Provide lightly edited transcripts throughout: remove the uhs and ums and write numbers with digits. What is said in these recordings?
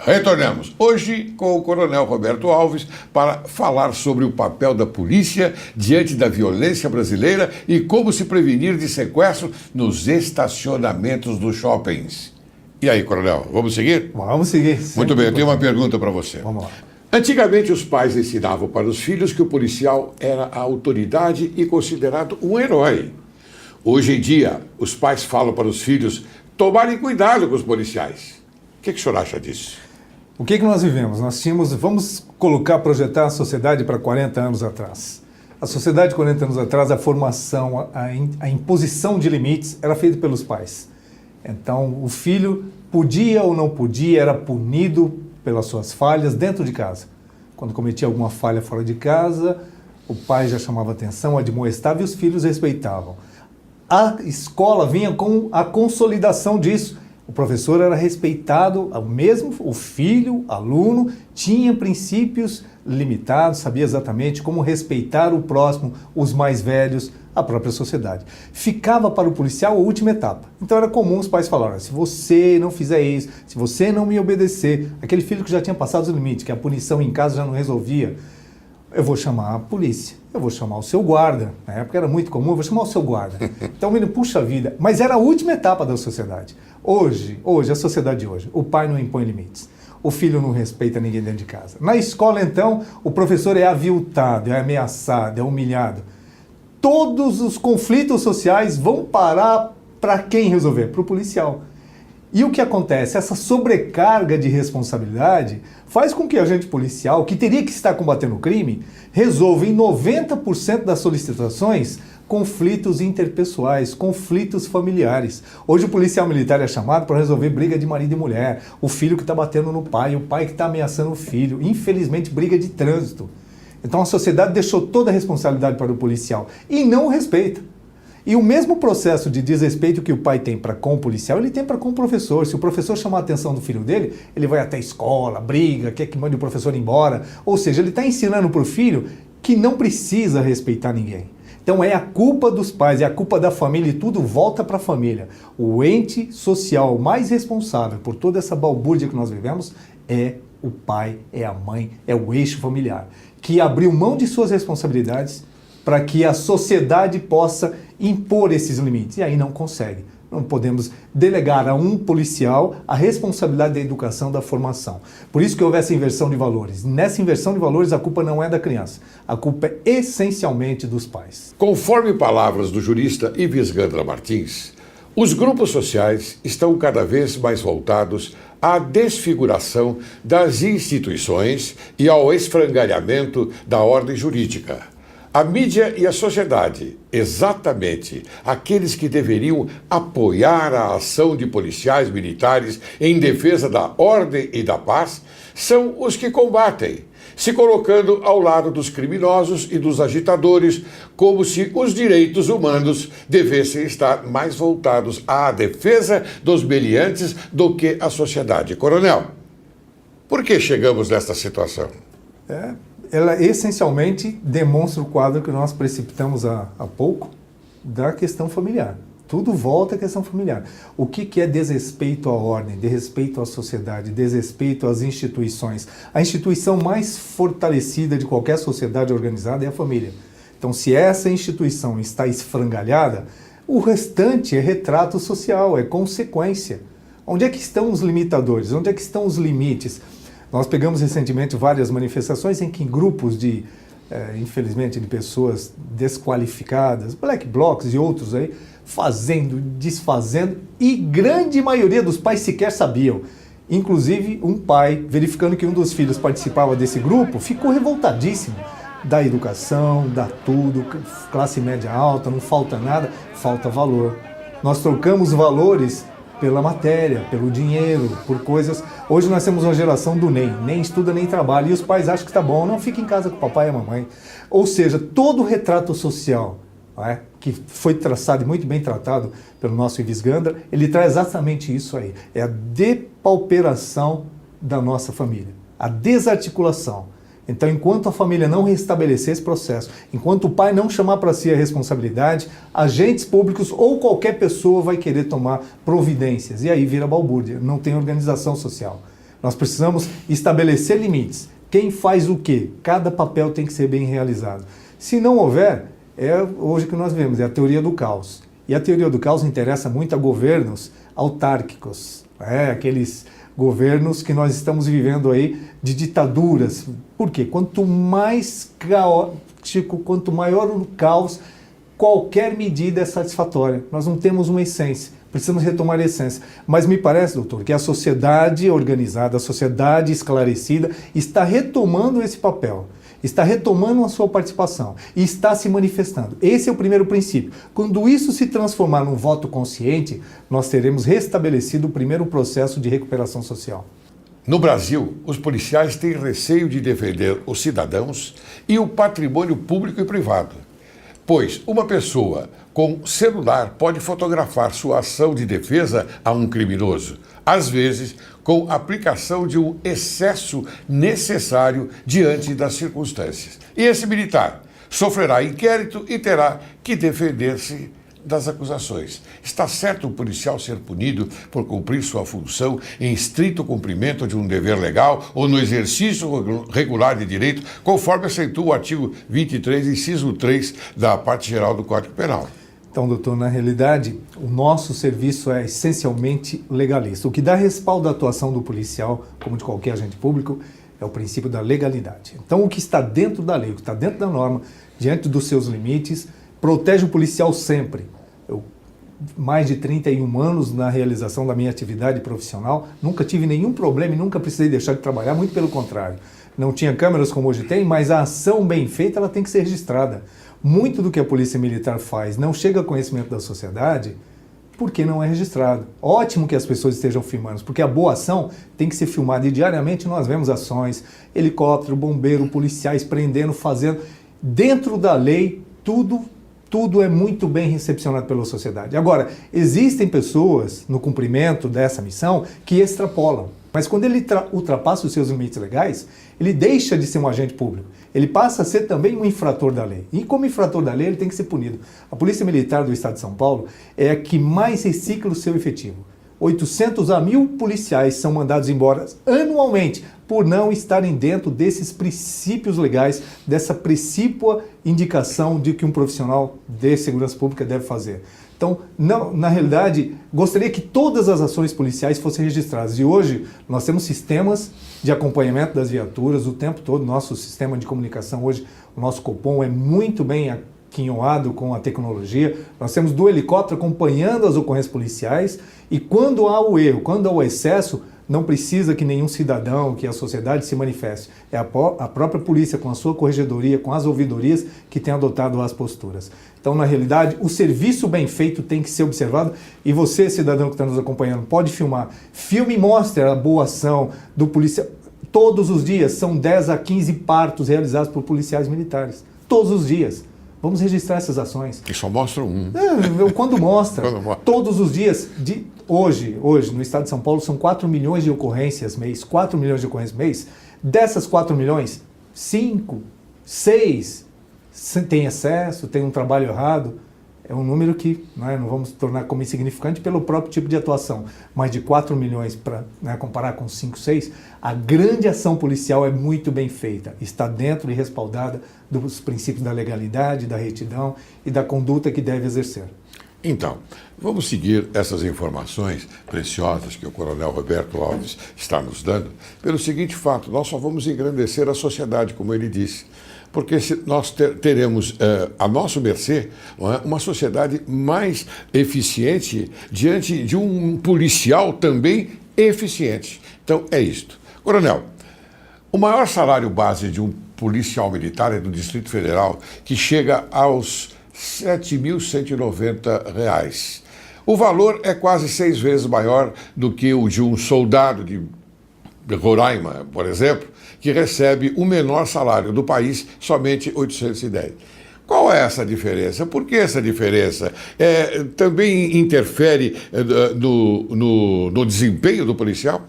Retornamos hoje com o Coronel Roberto Alves para falar sobre o papel da polícia diante da violência brasileira e como se prevenir de sequestro nos estacionamentos dos shoppings. E aí, Coronel, vamos seguir? Vamos seguir. Muito bem, eu tenho uma pergunta para você. Vamos lá. Antigamente, os pais ensinavam para os filhos que o policial era a autoridade e considerado um herói. Hoje em dia, os pais falam para os filhos tomarem cuidado com os policiais. O que o senhor acha disso? O que nós vivemos? Nós tínhamos, vamos projetar a sociedade para 40 anos atrás. A sociedade de 40 anos atrás, a formação, a imposição de limites era feita pelos pais. Então, o filho podia ou não podia, era punido pelas suas falhas dentro de casa. Quando cometia alguma falha fora de casa, o pai já chamava atenção, admoestava e os filhos respeitavam. A escola vinha com a consolidação disso. O professor era respeitado, o filho, aluno, tinha princípios limitados, sabia exatamente como respeitar o próximo, os mais velhos, a própria sociedade. Ficava para o policial a última etapa. Então era comum os pais falarem, se você não fizer isso, se você não me obedecer, aquele filho que já tinha passado os limites, que a punição em casa já não resolvia, eu vou chamar a polícia, eu vou chamar o seu guarda. Na época era muito comum, eu vou chamar o seu guarda. Então, menino, puxa vida, mas era a última etapa da sociedade. Hoje, a sociedade de hoje, o pai não impõe limites. O filho não respeita ninguém dentro de casa. Na escola, então, o professor é aviltado, é ameaçado, é humilhado. Todos os conflitos sociais vão parar para quem resolver? Para o policial. E o que acontece? Essa sobrecarga de responsabilidade faz com que o agente policial, que teria que estar combatendo o crime, resolva em 90% das solicitações conflitos interpessoais, conflitos familiares. Hoje o policial militar é chamado para resolver briga de marido e mulher, o filho que está batendo no pai, o pai que está ameaçando o filho, infelizmente briga de trânsito. Então a sociedade deixou toda a responsabilidade para o policial e não o respeita. E o mesmo processo de desrespeito que o pai tem para com o policial, ele tem para com o professor. Se o professor chamar a atenção do filho dele, ele vai até a escola, briga, quer que mande o professor embora. Ou seja, ele está ensinando para o filho que não precisa respeitar ninguém. Então é a culpa dos pais, é a culpa da família e tudo volta para a família. O ente social mais responsável por toda essa balbúrdia que nós vivemos é o pai, é a mãe, é o eixo familiar, que abriu mão de suas responsabilidades para que a sociedade possa impor esses limites. E aí não consegue. Não podemos delegar a um policial a responsabilidade da educação, da formação. Por isso que houve essa inversão de valores. Nessa inversão de valores, a culpa não é da criança. A culpa é essencialmente dos pais. Conforme palavras do jurista Ives Gandra Martins, os grupos sociais estão cada vez mais voltados à desfiguração das instituições e ao esfrangalhamento da ordem jurídica. A mídia e a sociedade, exatamente aqueles que deveriam apoiar a ação de policiais militares em defesa da ordem e da paz, são os que combatem, se colocando ao lado dos criminosos e dos agitadores, como se os direitos humanos devessem estar mais voltados à defesa dos meliantes do que à sociedade. Coronel, por que chegamos nesta situação? Ela essencialmente demonstra o quadro que nós precipitamos há pouco da questão familiar. Tudo volta à questão familiar. O que é desrespeito à ordem, desrespeito à sociedade, desrespeito às instituições? A instituição mais fortalecida de qualquer sociedade organizada é a família. Então, se essa instituição está esfrangalhada, o restante é retrato social, é consequência. Onde é que estão os limitadores? Onde é que estão os limites? Nós pegamos recentemente várias manifestações em que grupos infelizmente, de pessoas desqualificadas, black blocs e outros aí, fazendo, desfazendo, e grande maioria dos pais sequer sabiam. Inclusive, um pai, verificando que um dos filhos participava desse grupo, ficou revoltadíssimo. Da educação, dá tudo, classe média alta, não falta nada, falta valor. Nós trocamos valores pela matéria, pelo dinheiro, por coisas. Hoje nós temos uma geração do nem estuda nem trabalha, e os pais acham que está bom, não, fica em casa com o papai e a mamãe. Ou seja, todo o retrato social, que foi traçado e muito bem tratado pelo nosso Ives Gandra, ele traz exatamente isso aí, é a depauperação da nossa família, a desarticulação. Então, enquanto a família não restabelecer esse processo, enquanto o pai não chamar para si a responsabilidade, agentes públicos ou qualquer pessoa vai querer tomar providências. E aí vira balbúrdia, não tem organização social. Nós precisamos estabelecer limites. Quem faz o quê? Cada papel tem que ser bem realizado. Se não houver, é hoje que nós vemos, é a teoria do caos. E a teoria do caos interessa muito a governos autárquicos, aqueles governos que nós estamos vivendo aí de ditaduras. Por quê? Quanto mais caótico, quanto maior o caos, qualquer medida é satisfatória. Nós não temos uma essência, precisamos retomar a essência. Mas me parece, doutor, que a sociedade organizada, a sociedade esclarecida está retomando esse papel. Está retomando a sua participação e está se manifestando. Esse é o primeiro princípio. Quando isso se transformar num voto consciente, nós teremos restabelecido o primeiro processo de recuperação social. No Brasil, os policiais têm receio de defender os cidadãos e o patrimônio público e privado, pois uma pessoa com celular pode fotografar sua ação de defesa a um criminoso, às vezes com aplicação de um excesso necessário diante das circunstâncias. E esse militar sofrerá inquérito e terá que defender-se das acusações. Está certo o policial ser punido por cumprir sua função em estrito cumprimento de um dever legal ou no exercício regular de direito, conforme aceitou o artigo 23, inciso 3 da parte geral do Código Penal? Então, doutor, na realidade, o nosso serviço é essencialmente legalista. O que dá respaldo à atuação do policial, como de qualquer agente público, é o princípio da legalidade. Então, o que está dentro da lei, o que está dentro da norma, diante dos seus limites, protege o policial sempre. Eu, mais de 31 anos na realização da minha atividade profissional, nunca tive nenhum problema e nunca precisei deixar de trabalhar, muito pelo contrário. Não tinha câmeras como hoje tem, mas a ação bem feita ela tem que ser registrada. Muito do que a Polícia Militar faz não chega a conhecimento da sociedade porque não é registrado. Ótimo que as pessoas estejam filmando, porque a boa ação tem que ser filmada e diariamente nós vemos ações, helicóptero, bombeiro, policiais prendendo, fazendo. Dentro da lei, tudo é muito bem recepcionado pela sociedade. Agora, existem pessoas no cumprimento dessa missão que extrapolam. Mas quando ele ultrapassa os seus limites legais, ele deixa de ser um agente público. Ele passa a ser também um infrator da lei. E como infrator da lei, ele tem que ser punido. A Polícia Militar do Estado de São Paulo é a que mais recicla o seu efetivo. 800 a 1.000 policiais são mandados embora anualmente por não estarem dentro desses princípios legais, dessa precípua indicação de que um profissional de segurança pública deve fazer. Então, na realidade, gostaria que todas as ações policiais fossem registradas. E hoje nós temos sistemas de acompanhamento das viaturas o tempo todo. Nosso sistema de comunicação hoje, o nosso Copom, é muito bem aquinhoado com a tecnologia. Nós temos do helicóptero acompanhando as ocorrências policiais e quando há o erro, quando há o excesso, não precisa que nenhum cidadão, que a sociedade se manifeste. É a própria polícia, com a sua corregedoria, com as ouvidorias, que tem adotado as posturas. Então, na realidade, o serviço bem feito tem que ser observado e você, cidadão que está nos acompanhando, pode filmar. Filme e mostre a boa ação do policial. Todos os dias são 10 a 15 partos realizados por policiais militares. Todos os dias. Vamos registrar essas ações. E só mostra um. Quando mostra. Todos os dias. Hoje, no estado de São Paulo, são 4 milhões de ocorrências mês. 4 milhões de ocorrências mês. Dessas 4 milhões, 5, 6 tem excesso, tem um trabalho errado. É um número que não vamos tornar como insignificante pelo próprio tipo de atuação. Mas de 4 milhões para comparar com 5, 6, a grande ação policial é muito bem feita. Está dentro e respaldada dos princípios da legalidade, da retidão e da conduta que deve exercer. Então, vamos seguir essas informações preciosas que o Coronel Roberto Alves está nos dando pelo seguinte fato: nós só vamos engrandecer a sociedade, como ele disse, porque nós teremos a nosso mercê uma sociedade mais eficiente diante de um policial também eficiente. Então, é isto. Coronel, o maior salário base de um policial militar é do Distrito Federal, que chega aos R$ 7.190. O valor é quase 6 vezes maior do que o de um soldado de Roraima, por exemplo, que recebe o menor salário do país, somente 810. Qual é essa diferença? Por que essa diferença? Também interfere no desempenho do policial?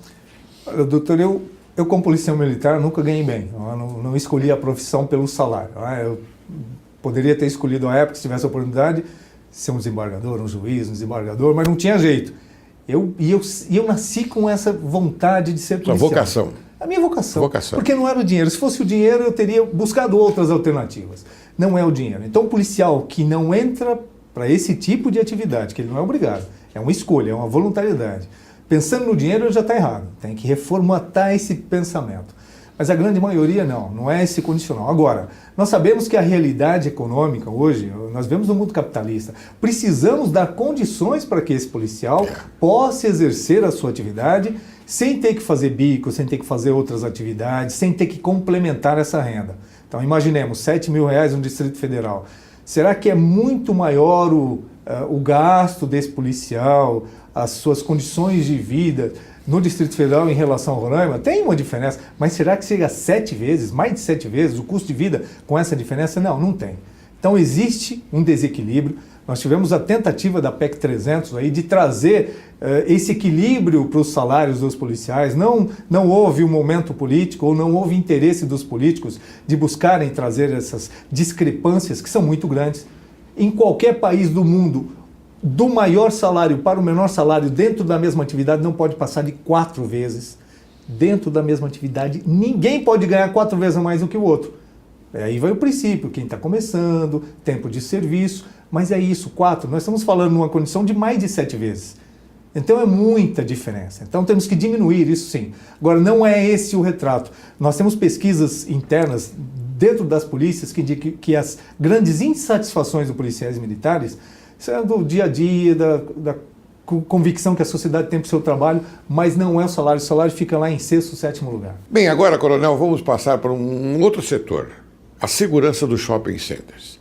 Olha, doutor, eu como policial militar nunca ganhei bem. Eu não escolhi a profissão pelo salário. Eu poderia ter escolhido, na época, se tivesse a oportunidade, ser um desembargador, um juiz, um desembargador, mas não tinha jeito. Eu nasci com essa vontade de ser policial. Sua vocação. A minha vocação. Vocação. Porque não era o dinheiro. Se fosse o dinheiro, eu teria buscado outras alternativas. Não é o dinheiro. Então, o policial que não entra para esse tipo de atividade, que ele não é obrigado, é uma escolha, é uma voluntariedade. Pensando no dinheiro, ele já está errado. Tem que reformatar esse pensamento. Mas a grande maioria não é esse condicional. Agora, nós sabemos que a realidade econômica hoje, nós vemos no mundo capitalista, precisamos dar condições para que esse policial possa exercer a sua atividade sem ter que fazer bico, sem ter que fazer outras atividades, sem ter que complementar essa renda. Então, imaginemos, R$7.000 no Distrito Federal. Será que é muito maior o gasto desse policial, as suas condições de vida no Distrito Federal em relação ao Roraima? Tem uma diferença, mas será que chega a 7 vezes, mais de 7 vezes o custo de vida com essa diferença? Não tem. Então existe um desequilíbrio. Nós tivemos a tentativa da PEC 300 aí de trazer esse equilíbrio para os salários dos policiais. Não houve um momento político ou não houve interesse dos políticos de buscarem trazer essas discrepâncias que são muito grandes. Em qualquer país do mundo, do maior salário para o menor salário dentro da mesma atividade não pode passar de 4 vezes. Dentro da mesma atividade, ninguém pode ganhar 4 vezes a mais do que o outro. Aí vai o princípio, quem está começando, tempo de serviço, mas é isso, 4. Nós estamos falando numa condição de mais de 7 vezes. Então é muita diferença. Então temos que diminuir isso sim. Agora, não é esse o retrato. Nós temos pesquisas internas dentro das polícias que indicam que as grandes insatisfações dos policiais militares são do dia a dia, da convicção que a sociedade tem para o seu trabalho, mas não é o salário fica lá em 6º, 7º lugar. Bem, agora, coronel, vamos passar para um outro setor, a segurança dos shopping centers.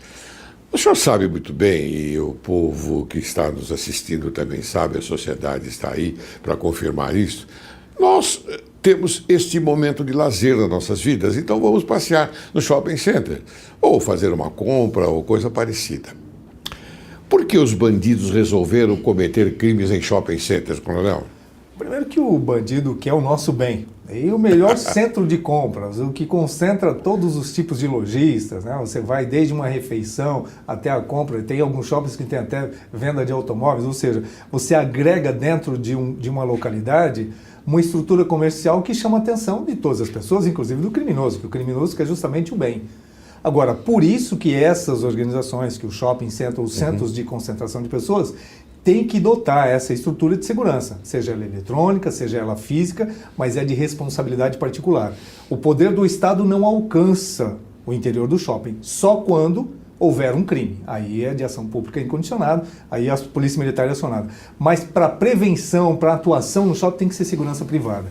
O senhor sabe muito bem, e o povo que está nos assistindo também sabe, a sociedade está aí para confirmar isso, nós temos este momento de lazer nas nossas vidas, então vamos passear no shopping center, ou fazer uma compra, ou coisa parecida. Por que os bandidos resolveram cometer crimes em shopping centers, coronel? Primeiro que o bandido quer o nosso bem. E o melhor centro de compras, o que concentra todos os tipos de lojistas, né? Você vai desde uma refeição até a compra, tem alguns shoppings que tem até venda de automóveis, ou seja, você agrega dentro de uma localidade uma estrutura comercial que chama a atenção de todas as pessoas, inclusive do criminoso, que o criminoso quer justamente o bem. Agora, por isso que essas organizações, que o shopping center, os centros de concentração de pessoas, tem que dotar essa estrutura de segurança, seja ela eletrônica, seja ela física, mas é de responsabilidade particular. O poder do Estado não alcança o interior do shopping, só quando houver um crime. Aí é de ação pública incondicionada, aí a polícia militar é acionada. Mas para prevenção, para atuação no shopping tem que ser segurança privada.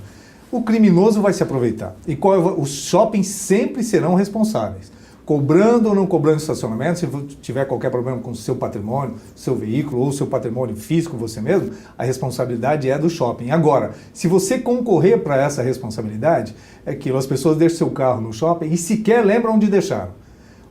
O criminoso vai se aproveitar. E os shoppings sempre serão responsáveis. Cobrando ou não cobrando estacionamento, se tiver qualquer problema com o seu patrimônio, seu veículo ou seu patrimônio físico, você mesmo, a responsabilidade é do shopping. Agora, se você concorrer para essa responsabilidade, é que as pessoas deixam seu carro no shopping e sequer lembram onde deixaram.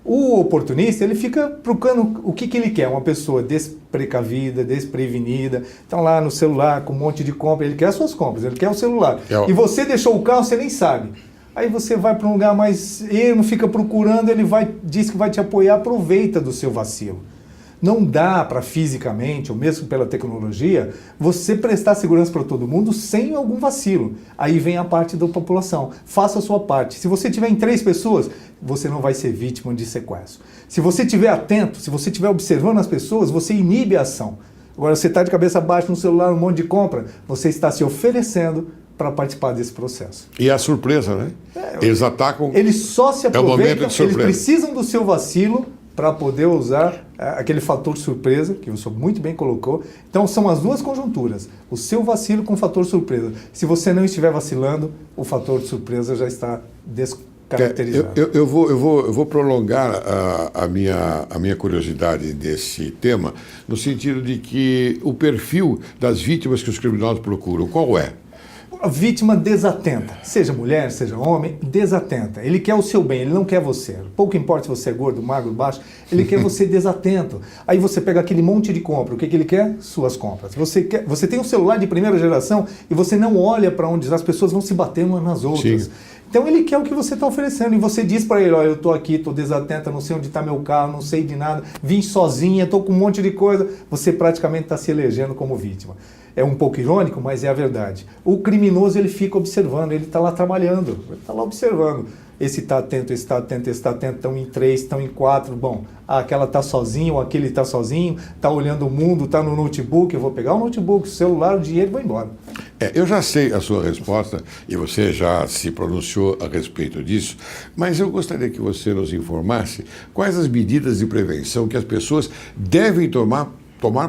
O oportunista, ele fica procurando o que ele quer, uma pessoa desprecavida, desprevenida, então lá no celular com um monte de compra, ele quer as suas compras, ele quer o celular. E você deixou o carro, você nem sabe. Aí você vai para um lugar mais ermo, fica procurando, ele diz que vai te apoiar, aproveita do seu vacilo. Não dá para fisicamente, ou mesmo pela tecnologia, você prestar segurança para todo mundo sem algum vacilo. Aí vem a parte da população. Faça a sua parte. Se você tiver em 3 pessoas, você não vai ser vítima de sequestro. Se você estiver atento, se você estiver observando as pessoas, você inibe a ação. Agora, você está de cabeça baixa no celular, um monte de compra, você está se oferecendo para participar desse processo. E a surpresa, né? Eles atacam... Eles só se aproveitam, eles precisam do seu vacilo para poder usar aquele fator surpresa, que o senhor muito bem colocou. Então, são as duas conjunturas. O seu vacilo com o fator surpresa. Se você não estiver vacilando, o fator de surpresa já está descaracterizado. Eu vou prolongar a minha curiosidade desse tema, no sentido de que o perfil das vítimas que os criminosos procuram, qual é? A vítima desatenta, seja mulher, seja homem, desatenta. Ele quer o seu bem, ele não quer você. Pouco importa se você é gordo, magro, baixo, ele quer você desatento. Aí você pega aquele monte de compra, o que ele quer? Suas compras. Você tem um celular de primeira geração e você não olha para onde as pessoas vão se batendo umas nas outras. Sim. Então ele quer o que você está oferecendo e você diz para ele, olha, eu estou aqui, estou desatenta, não sei onde está meu carro, não sei de nada, vim sozinha, estou com um monte de coisa. Você praticamente está se elegendo como vítima. É um pouco irônico, mas é a verdade. O criminoso, ele fica observando, ele está lá trabalhando, ele está lá observando. Esse está atento, esse está atento, esse está atento, estão em 3, estão em 4. Bom, aquela está sozinho, aquele está sozinho, está olhando o mundo, está no notebook. Eu vou pegar o notebook, o celular, o dinheiro e vou embora. Eu já sei a sua resposta e você já se pronunciou a respeito disso, mas eu gostaria que você nos informasse quais as medidas de prevenção que as pessoas devem tomar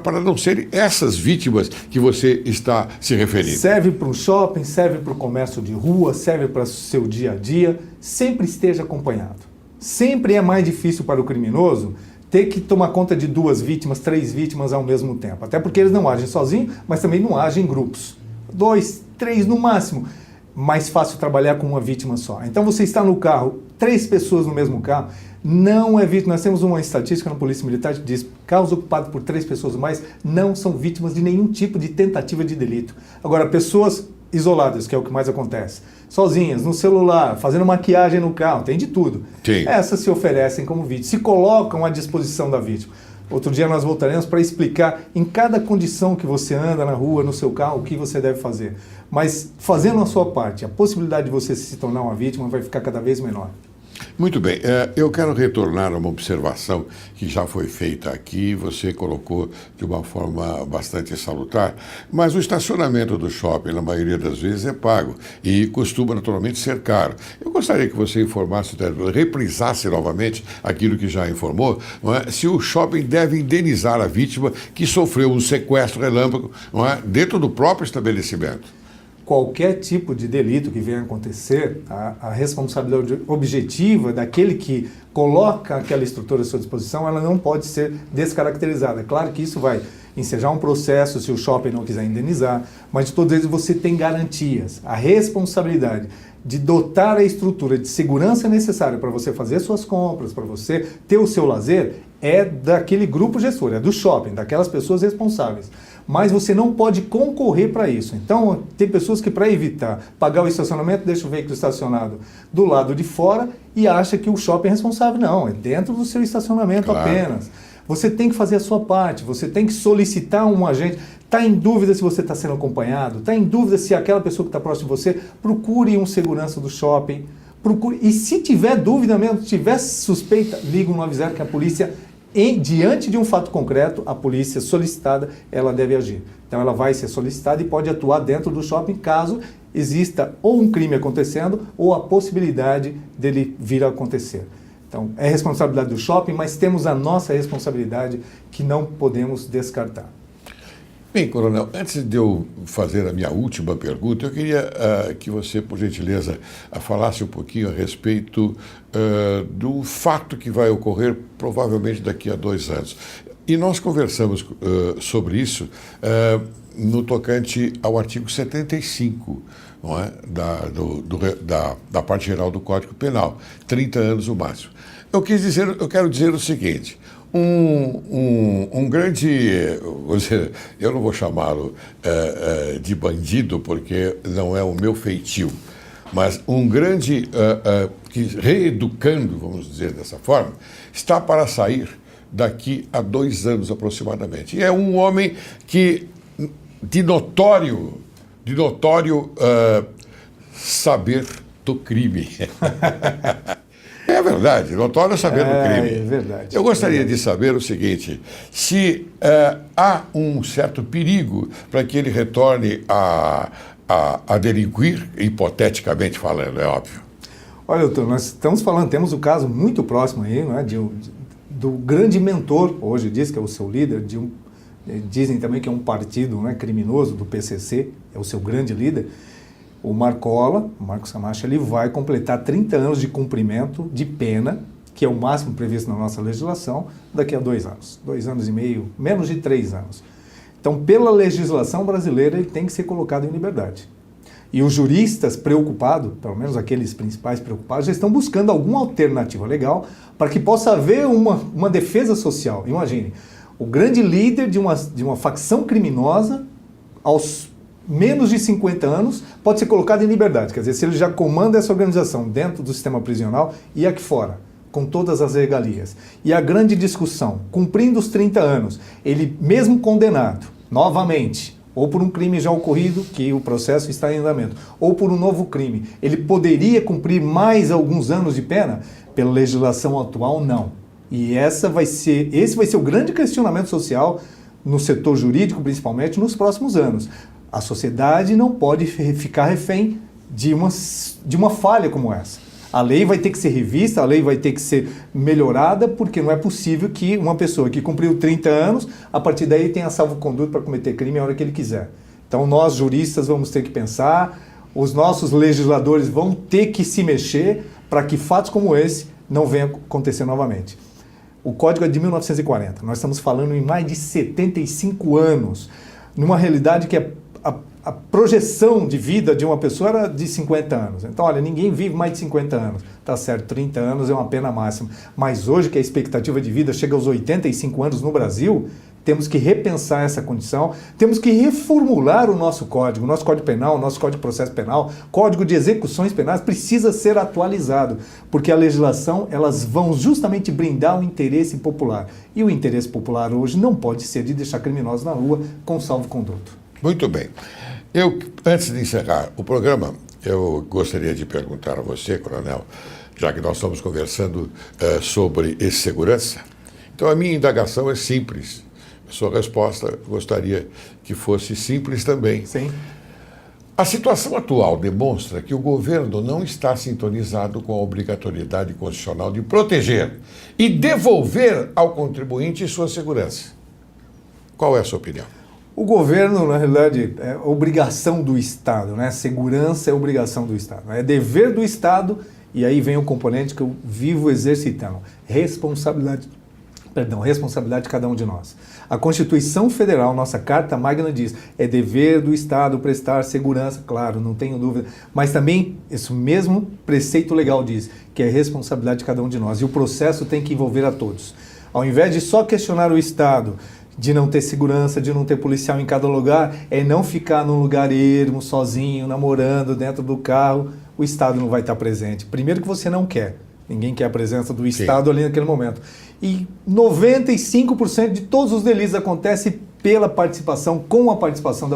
para não serem essas vítimas que você está se referindo. Serve para um shopping, serve para o comércio de rua, serve para o seu dia a dia. Sempre esteja acompanhado. Sempre é mais difícil para o criminoso ter que tomar conta de 2 vítimas, 3 vítimas ao mesmo tempo. Até porque eles não agem sozinhos, mas também não agem em grupos. 2, 3 no máximo. Mais fácil trabalhar com uma vítima só. Então você está no carro, 3 pessoas no mesmo carro, não é vítima. Nós temos uma estatística na Polícia Militar que diz que carros ocupados por 3 pessoas ou mais não são vítimas de nenhum tipo de tentativa de delito. Agora, pessoas isoladas, que é o que mais acontece, sozinhas, no celular, fazendo maquiagem no carro, tem de tudo. Sim. Essas se oferecem como vítimas, se colocam à disposição da vítima. Outro dia nós voltaremos para explicar em cada condição que você anda na rua, no seu carro, o que você deve fazer. Mas fazendo a sua parte, a possibilidade de você se tornar uma vítima vai ficar cada vez menor. Muito bem, eu quero retornar a uma observação que já foi feita aqui, você colocou de uma forma bastante salutar, mas o estacionamento do shopping, na maioria das vezes, é pago e costuma naturalmente ser caro. Eu gostaria que você informasse, reprisasse novamente aquilo que já informou, não é? Se o shopping deve indenizar a vítima que sofreu um sequestro relâmpago, não é? Dentro do próprio estabelecimento. Qualquer tipo de delito que venha a acontecer, a responsabilidade objetiva daquele que coloca aquela estrutura à sua disposição, ela não pode ser descaracterizada. É claro que isso vai ensejar um processo se o shopping não quiser indenizar, mas de todos eles você tem garantias. A responsabilidade de dotar a estrutura de segurança necessária para você fazer suas compras, para você ter o seu lazer, é daquele grupo gestor, é do shopping, daquelas pessoas responsáveis. Mas você não pode concorrer para isso. Então, tem pessoas que, para evitar pagar o estacionamento, deixam o veículo estacionado do lado de fora e acha que o shopping é responsável. Não, é dentro do seu estacionamento apenas. Você tem que fazer a sua parte, você tem que solicitar um agente. Está em dúvida se você está sendo acompanhado? Está em dúvida se aquela pessoa que está próxima de você? Procure um segurança do shopping. Procure. E se tiver dúvida mesmo, se tiver suspeita, liga o 90 que a polícia... diante de um fato concreto, a polícia solicitada, ela deve agir. Então ela vai ser solicitada e pode atuar dentro do shopping caso exista ou um crime acontecendo ou a possibilidade dele vir a acontecer. Então é responsabilidade do shopping, mas temos a nossa responsabilidade que não podemos descartar. Bem, Coronel, antes de eu fazer a minha última pergunta, eu queria que você, por gentileza, falasse um pouquinho a respeito do fato que vai ocorrer provavelmente daqui a 2 anos. E nós conversamos sobre isso no tocante ao artigo 75, não é? da parte geral do Código Penal, 30 anos o máximo. Eu quero dizer o seguinte... Um grande, eu não vou chamá-lo de bandido porque não é o meu feitio, mas um grande, que reeducando, vamos dizer dessa forma, está para sair daqui a 2 anos aproximadamente. E é um homem que, de notório saber do crime. É verdade, notório saber do crime. É verdade. Eu gostaria de saber o seguinte, se há um certo perigo para que ele retorne a delinquir, hipoteticamente falando, é óbvio. Olha, doutor, nós estamos falando, temos um caso muito próximo aí, não é, do grande mentor, hoje diz que é o seu líder, dizem também que é um partido, não é, criminoso, do PCC, é o seu grande líder. O Marcos Camacho, ele vai completar 30 anos de cumprimento de pena, que é o máximo previsto na nossa legislação, daqui a 2 anos. 2 anos e meio, menos de 3 anos. Então, pela legislação brasileira, ele tem que ser colocado em liberdade. E os juristas preocupados, pelo menos aqueles principais preocupados, já estão buscando alguma alternativa legal para que possa haver uma defesa social. Imagine, o grande líder de uma facção criminosa, aos menos de 50 anos pode ser colocado em liberdade. Quer dizer, se ele já comanda essa organização dentro do sistema prisional e aqui fora, com todas as regalias. E a grande discussão, cumprindo os 30 anos, ele mesmo condenado, novamente, ou por um crime já ocorrido, que o processo está em andamento, ou por um novo crime, ele poderia cumprir mais alguns anos de pena? Pela legislação atual, não. E esse vai ser o grande questionamento social no setor jurídico, principalmente, nos próximos anos. A sociedade não pode ficar refém de uma falha como essa. A lei vai ter que ser revista, a lei vai ter que ser melhorada, porque não é possível que uma pessoa que cumpriu 30 anos, a partir daí tenha salvo-conduto para cometer crime a hora que ele quiser. Então nós, juristas, vamos ter que pensar, os nossos legisladores vão ter que se mexer para que fatos como esse não venham acontecer novamente. O Código é de 1940, nós estamos falando em mais de 75 anos, numa realidade que a projeção de vida de uma pessoa era de 50 anos. Então, olha, ninguém vive mais de 50 anos. Tá certo, 30 anos é uma pena máxima. Mas hoje, que a expectativa de vida chega aos 85 anos no Brasil, temos que repensar essa condição, temos que reformular o nosso Código Penal, o nosso Código de Processo Penal, Código de Execuções Penais precisa ser atualizado, porque a legislação, elas vão justamente brindar o interesse popular. E o interesse popular hoje não pode ser de deixar criminosos na rua com salvo-conduto. Muito bem. Antes de encerrar o programa, eu gostaria de perguntar a você, coronel, já que nós estamos conversando sobre esse segurança. Então, a minha indagação é simples. A sua resposta gostaria que fosse simples também. Sim. A situação atual demonstra que o governo não está sintonizado com a obrigatoriedade constitucional de proteger e devolver ao contribuinte sua segurança. Qual é a sua opinião? O governo, na realidade, é obrigação do Estado, né? Segurança é obrigação do Estado. É dever do Estado, e aí vem o componente que eu vivo exercitando. Responsabilidade de cada um de nós. A Constituição Federal, nossa Carta Magna diz, é dever do Estado prestar segurança, claro, não tenho dúvida, mas também esse mesmo preceito legal diz que é responsabilidade de cada um de nós, e o processo tem que envolver a todos. Ao invés de só questionar o Estado, de não ter segurança, de não ter policial em cada lugar, é não ficar num lugar ermo, sozinho, namorando dentro do carro, o Estado não vai estar presente. Primeiro que você não quer, ninguém quer a presença do Estado ali naquele momento. E 95% de todos os delitos acontecem pela participação, com a participação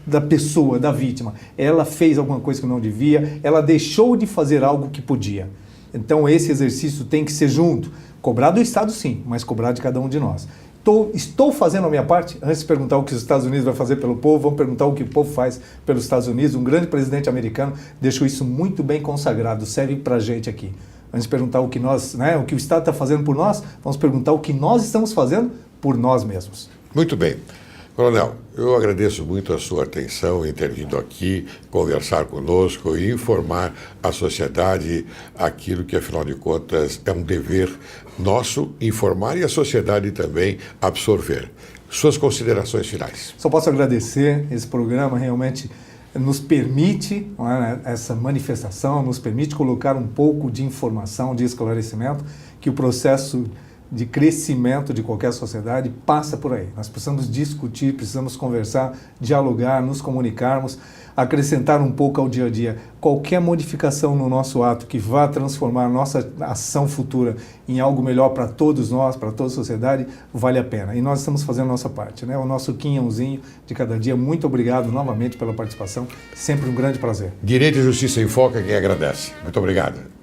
da pessoa, da vítima. Ela fez alguma coisa que não devia, ela deixou de fazer algo que podia. Então esse exercício tem que ser junto. Cobrar do Estado sim, mas cobrar de cada um de nós. Estou fazendo a minha parte? Antes de perguntar o que os Estados Unidos vai fazer pelo povo, vamos perguntar o que o povo faz pelos Estados Unidos. Um grande presidente americano deixou isso muito bem consagrado, serve para a gente aqui. Antes de perguntar o que o que o Estado está fazendo por nós, vamos perguntar o que nós estamos fazendo por nós mesmos. Muito bem. Coronel, eu agradeço muito a sua atenção em ter vindo aqui conversar conosco e informar a sociedade aquilo que, afinal de contas, é um dever nosso informar e a sociedade também absorver. Suas considerações finais. Só posso agradecer, esse programa realmente nos permite essa manifestação, nos permite colocar um pouco de informação, de esclarecimento, que o processo de crescimento de qualquer sociedade passa por aí. Nós precisamos discutir, precisamos conversar, dialogar, nos comunicarmos, acrescentar um pouco ao dia a dia. Qualquer modificação no nosso ato que vá transformar a nossa ação futura em algo melhor para todos nós, para toda a sociedade, vale a pena. E nós estamos fazendo a nossa parte, né? O nosso quinhãozinho de cada dia. Muito obrigado novamente pela participação. Sempre um grande prazer. Direito e Justiça em Foco é quem agradece. Muito obrigado.